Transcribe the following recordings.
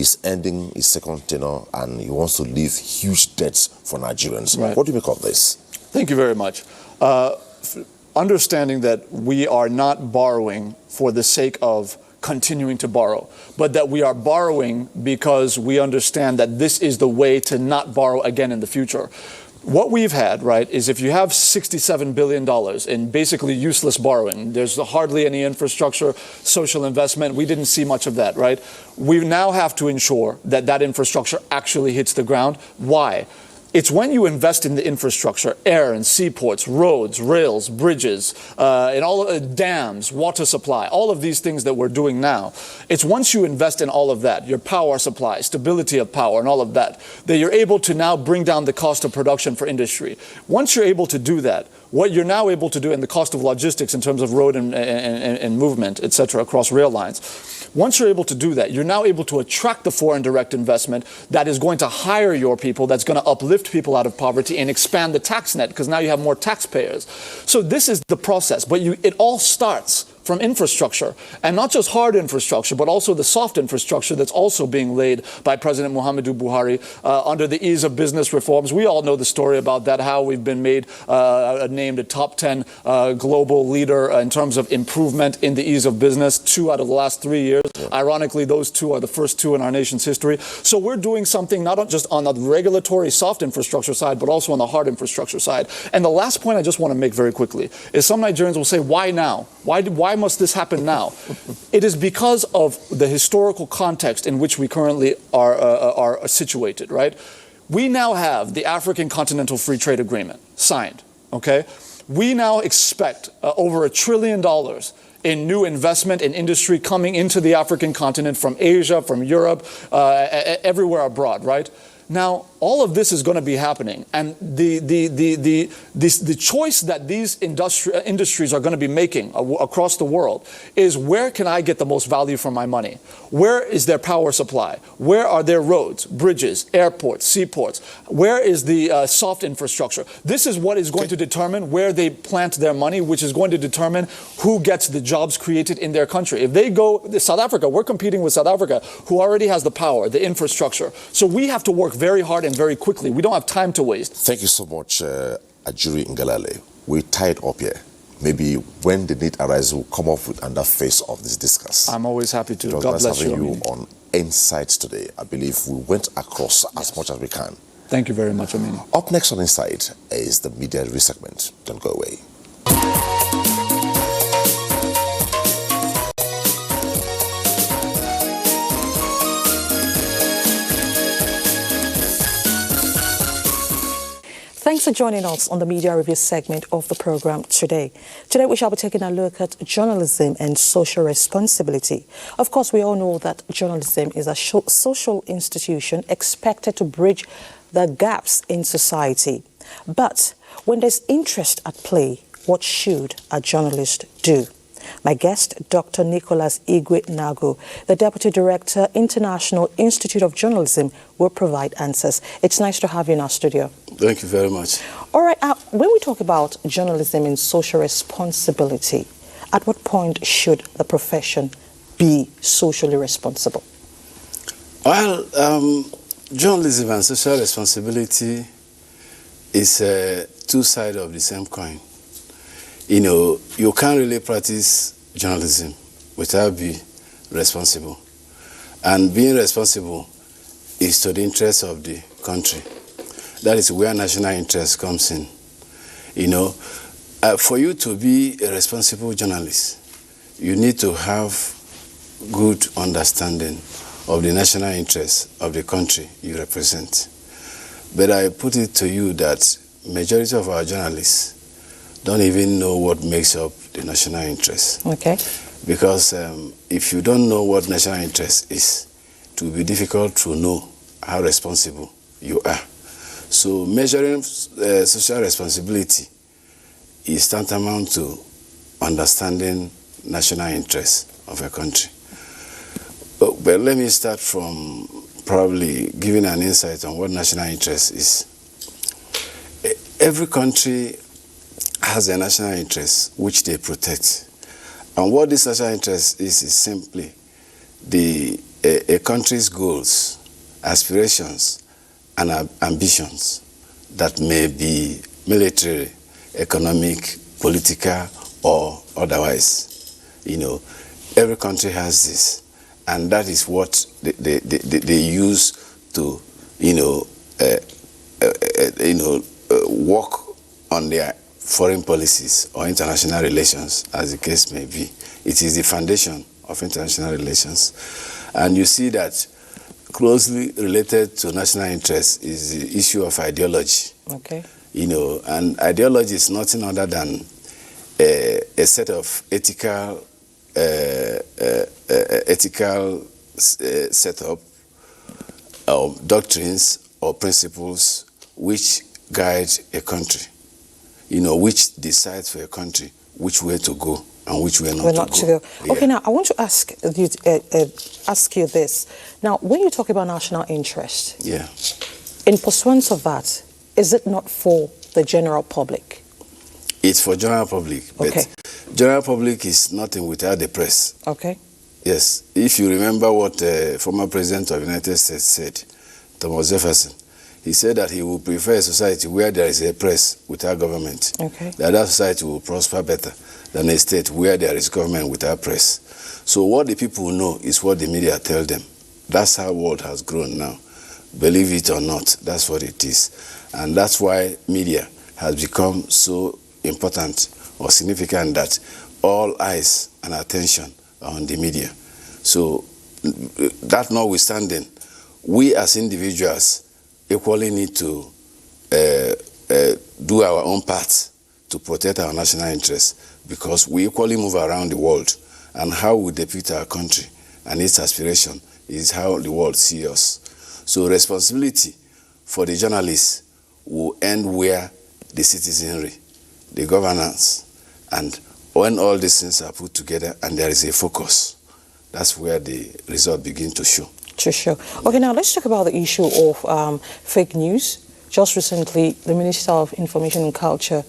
is ending his second tenure and he wants to leave huge debts for Nigerians. Right. What do you make of this? Thank you very much. Understanding that we are not borrowing for the sake of continuing to borrow, but that we are borrowing because we understand that this is the way to not borrow again in the future. What we've had, right, is if you have $67 billion in basically useless borrowing, there's hardly any infrastructure, social investment, we didn't see much of that, right? We now have to ensure that that infrastructure actually hits the ground. Why? It's when you invest in the infrastructure, air and seaports, roads, rails, bridges, and all dams, water supply, all of these things that we're doing now. It's once you invest in all of that, your power supply, stability of power and all of that, that you're able to now bring down the cost of production for industry. Once you're able to do that, what you're now able to do, and the cost of logistics in terms of road and movement, et cetera, across rail lines, once you're able to do that, you're now able to attract the foreign direct investment that is going to hire your people, that's going to uplift people out of poverty and expand the tax net, because now you have more taxpayers. So this is the process, but it all starts from infrastructure, and not just hard infrastructure, but also the soft infrastructure that's also being laid by President Muhammadu Buhari under the ease of business reforms. We all know the story about that, how we've been named a top 10 global leader in terms of improvement in the ease of business, 2 out of the last 3 years. Yeah. Ironically, those 2 are the first 2 in our nation's history. So we're doing something not just on the regulatory soft infrastructure side, but also on the hard infrastructure side. And the last point I just want to make very quickly is some Nigerians will say, why now? Why must this happen now? It is because of the historical context in which we currently are situated, right? We now have the African Continental Free Trade Agreement signed, okay? We now expect over $1 trillion in new investment in industry coming into the African continent from Asia, from Europe, everywhere abroad, right? Now, all of this is going to be happening, and the choice that these industries are going to be making across the world is, where can I get the most value for my money? Where is their power supply? Where are their roads, bridges, airports, seaports? Where is the soft infrastructure? This is what is going to determine where they plant their money, which is going to determine who gets the jobs created in their country. If they go, South Africa, we're competing with South Africa, who already has the power, the infrastructure. So we have to work very hard and very quickly. We don't have time to waste. Thank you so much, Ajuri Ngalale. We tied up here. Maybe when the need arises, we'll come up with another phase of this discuss. I'm always happy to. God bless having you. you on Insights today. I believe we went across as much as we can. Thank you very much, Amini. Up next on Insight is the media review segment. Don't go away. Thanks for joining us on the media review segment of the program today. Today we shall be taking a look at journalism and social responsibility. Of course, we all know that journalism is a social institution expected to bridge the gaps in society. But when there's interest at play, what should a journalist do? My guest, Dr. Nicholas Igwe Nagu, the Deputy Director, International Institute of Journalism, will provide answers. It's nice to have you in our studio. Thank you very much. All right, when we talk about journalism and social responsibility, at what point should the profession be socially responsible? Well, journalism and social responsibility is two sides of the same coin. You know, you can't really practice journalism without being responsible. And being responsible is to the interest of the country. That is where national interest comes in. You know, for you to be a responsible journalist, you need to have good understanding of the national interest of the country you represent. But I put it to you that majority of our journalists don't even know what makes up the national interest. Okay. Because if you don't know what national interest is, it will be difficult to know how responsible you are. So measuring social responsibility is tantamount to understanding national interest of a country. But let me start from probably giving an insight on what national interest is. Every country has a national interest which they protect. And what this national interest is simply the a country's goals, aspirations, and ambitions that may be military, economic, political, or otherwise. Every country has this, and that is what they use to, work on their foreign policies or international relations, as the case may be. It is the foundation of international relations. And you see that closely related to national interest is the issue of ideology. Okay. And ideology is nothing other than a set of ethical setup or doctrines or principles which guide a country, which decides for a country which way to go and which way not to go. Yeah. Okay, now I want to ask you this. Now, when you talk about national interest, yeah, in pursuance of that, is it not for the general public? It's for general public, okay. But general public is nothing without the press. Okay. Yes, if you remember what former President of the United States said, Thomas Jefferson, he said that he would prefer a society where there is a press without government. Okay. That society will prosper better than a state where there is government without press. So what the people know is what the media tell them. That's how the world has grown now. Believe it or not, that's what it is. And that's why media has become so important or significant that all eyes and attention are on the media. So that notwithstanding, we as individuals equally need to do our own part to protect our national interests, because we equally move around the world, and how we depict our country and its aspiration is how the world sees us. So responsibility for the journalists will end where the citizenry, the governance, and when all these things are put together and there is a focus, that's where the result begins to show. Okay, now let's talk about the issue of fake news. Just recently, the Minister of Information and Culture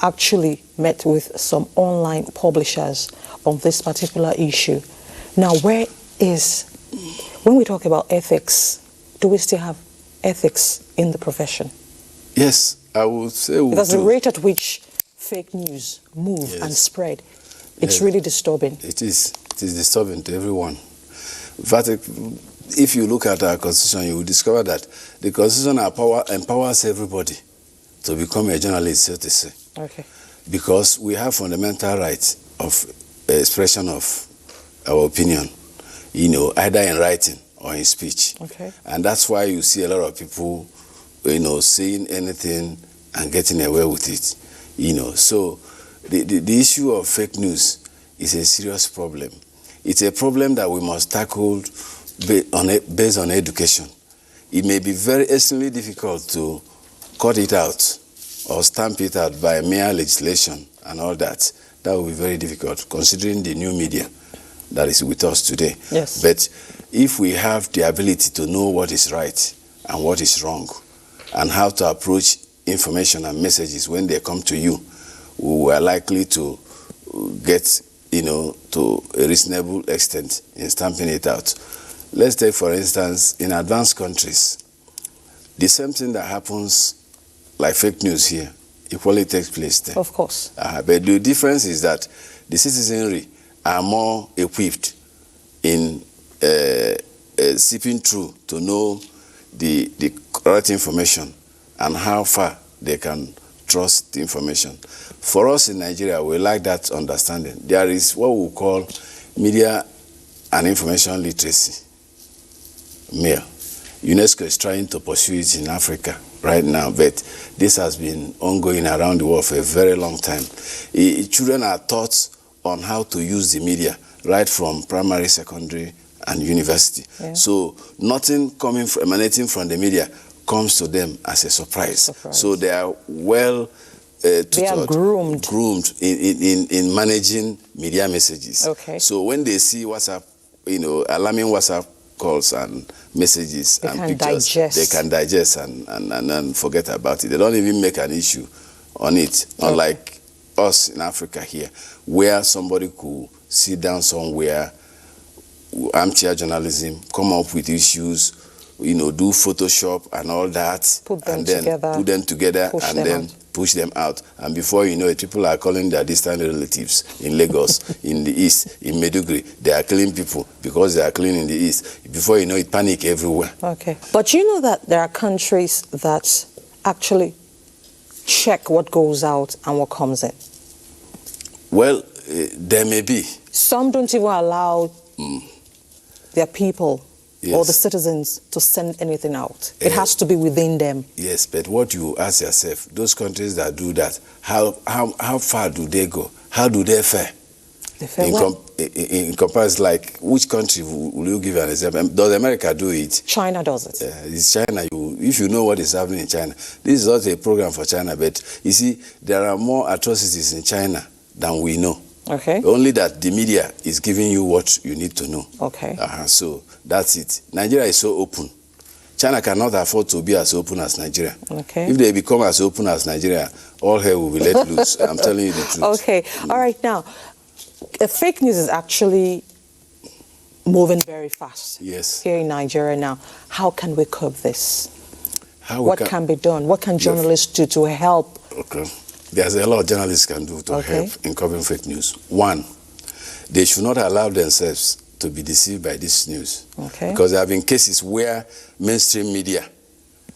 actually met with some online publishers on this particular issue. Now, when we talk about ethics, do we still have ethics in the profession? Yes, I would say we Because do. the rate at which fake news move and spread, it's really disturbing. It is disturbing to everyone. In fact, if you look at our Constitution, you will discover that the Constitution empowers everybody to become a journalist, so to say. Okay. Because we have fundamental rights of expression of our opinion, either in writing or in speech. Okay. And that's why you see a lot of people, saying anything and getting away with it. So the issue of fake news is a serious problem. It's a problem that we must tackle based on education. It may be very extremely difficult to cut it out or stamp it out by mere legislation and all that. That will be very difficult, considering the new media that is with us today. Yes. But if we have the ability to know what is right and what is wrong, and how to approach information and messages when they come to you, we are likely to get, to a reasonable extent in stamping it out. Let's take, for instance, in advanced countries, the same thing that happens like fake news here equally takes place there. Of course. But the difference is that the citizenry are more equipped in seeping through to know the correct information and how far they can trust the information. For us in Nigeria, we like that understanding. There is what we call media and information literacy. MIL. UNESCO is trying to pursue it in Africa right now, but this has been ongoing around the world for a very long time. Children are taught on how to use the media right from primary, secondary, and university. Yeah. So nothing emanating from the media comes to them as a surprise. So they are well groomed in managing media messages. Okay. So when they see WhatsApp, alarming WhatsApp calls and messages and pictures, they can digest and forget about it. They don't even make an issue on it, unlike us in Africa here, where somebody could sit down somewhere armchair journalism, come up with issues, do Photoshop and all that, Put them and then together, put them together, push and them then out. push them out. And before you know it, people are calling their distant relatives in Lagos, in the east, in Maiduguri. They are killing people because they are killing in the east. Before you know it, panic everywhere. Okay. But you know that there are countries that actually check what goes out and what comes in? Well, there may be. Some don't even allow their people or the Yes. citizens to send anything out. It has to be within them. Yes, but what you ask yourself, those countries that do that, how far do they go? How do they fare? They fare well. In comparison, like, which country will you give an example? Does America do it? China does it. It's China. If you know what is happening in China, this is not a program for China, but you see, there are more atrocities in China than we know. Okay. Only that the media is giving you what you need to know. Okay. So that's it. Nigeria is so open. China cannot afford to be as open as Nigeria. Okay. If they become as open as Nigeria, all hell will be let loose. I'm telling you the truth. Okay. All right. Now, fake news is actually moving very fast. Yes. Here in Nigeria now. How can we curb this? What can be done? What can journalists do to help? Okay. There's a lot journalists can do to help in covering fake news. One, they should not allow themselves to be deceived by this news. Okay. Because there have been cases where mainstream media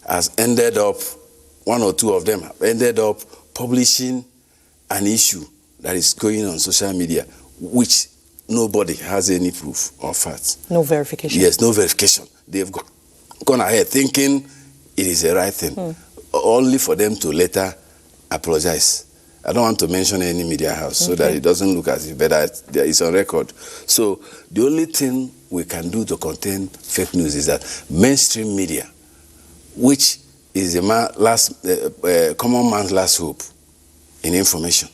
has ended up, one or two of them have ended up publishing an issue that is going on social media, which nobody has any proof or facts. No verification. Yes, no verification. They've gone ahead thinking it is the right thing, only for them to later apologize. I don't want to mention any media house so that it doesn't look as if, but it's on record. So the only thing we can do to contain fake news is that mainstream media, which is the common man's last hope in information,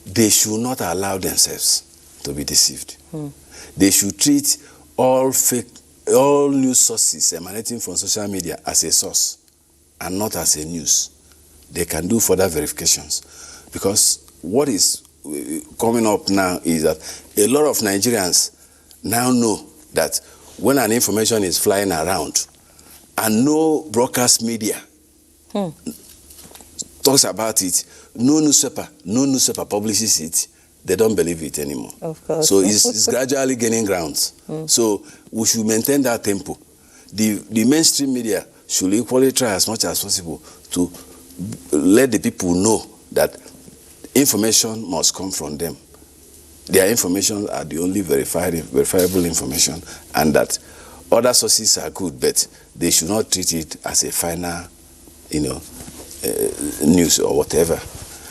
they should not allow themselves to be deceived. They should treat all news sources emanating from social media as a source and not as a news. They can do further verifications, because what is coming up now is that a lot of Nigerians now know that when an information is flying around and no broadcast media talks about it, no newspaper publishes it, they don't believe it anymore. Of course. So it's gradually gaining grounds. So we should maintain that tempo. The mainstream media should equally try as much as possible to let the people know that information must come from them. Their information are the only verifiable information, and that other sources are good, but they should not treat it as a final, news or whatever.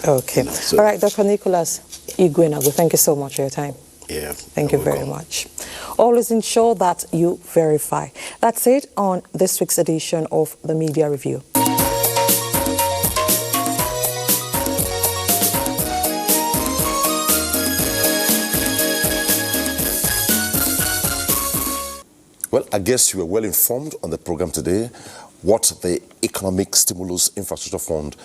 Okay. All right, Dr. Nicholas Igwenago, thank you so much for your time. Yeah. Thank you very much. Always ensure that you verify. That's it on this week's edition of the Media Review. Well, I guess you were well informed on the program today, what the Economic Stimulus Infrastructure Fund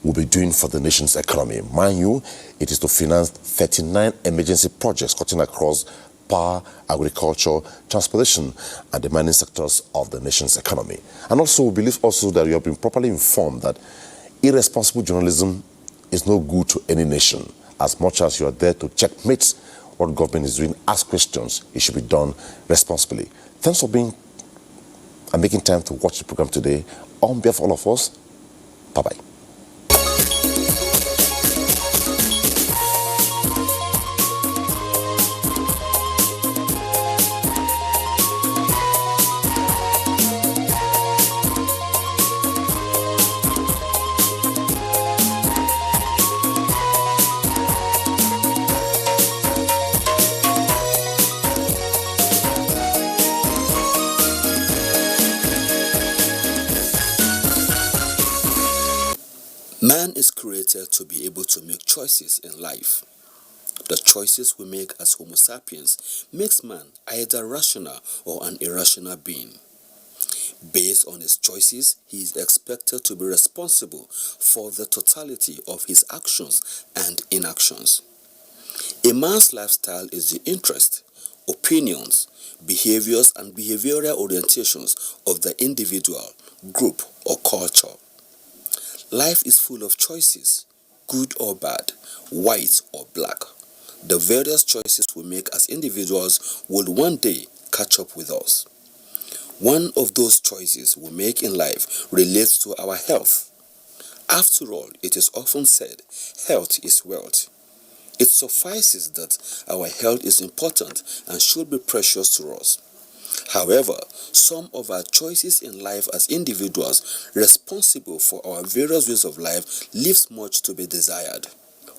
will be doing for the nation's economy. Mind you, it is to finance 39 emergency projects cutting across power, agriculture, transportation, and the mining sectors of the nation's economy. And also, we believe also that you have been properly informed that irresponsible journalism is no good to any nation. As much as you are there to checkmate what government is doing, ask questions, it should be done responsibly. Thanks for being and making time to watch the program today. On behalf of all of us, bye-bye. Man is created to be able to make choices in life. The choices we make as Homo sapiens makes man either rational or an irrational being. Based on his choices, he is expected to be responsible for the totality of his actions and inactions. A man's lifestyle is the interest, opinions, behaviors, and behavioral orientations of the individual, group, or culture. Life is full of choices, good or bad, white or black. The various choices we make as individuals will one day catch up with us. One of those choices we make in life relates to our health. After all, it is often said, health is wealth. It suffices that our health is important and should be precious to us. However, some of our choices in life as individuals responsible for our various ways of life leaves much to be desired.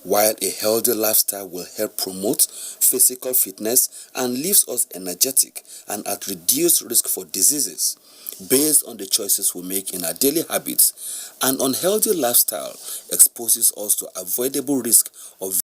While a healthy lifestyle will help promote physical fitness and leaves us energetic and at reduced risk for diseases, based on the choices we make in our daily habits, an unhealthy lifestyle exposes us to avoidable risk of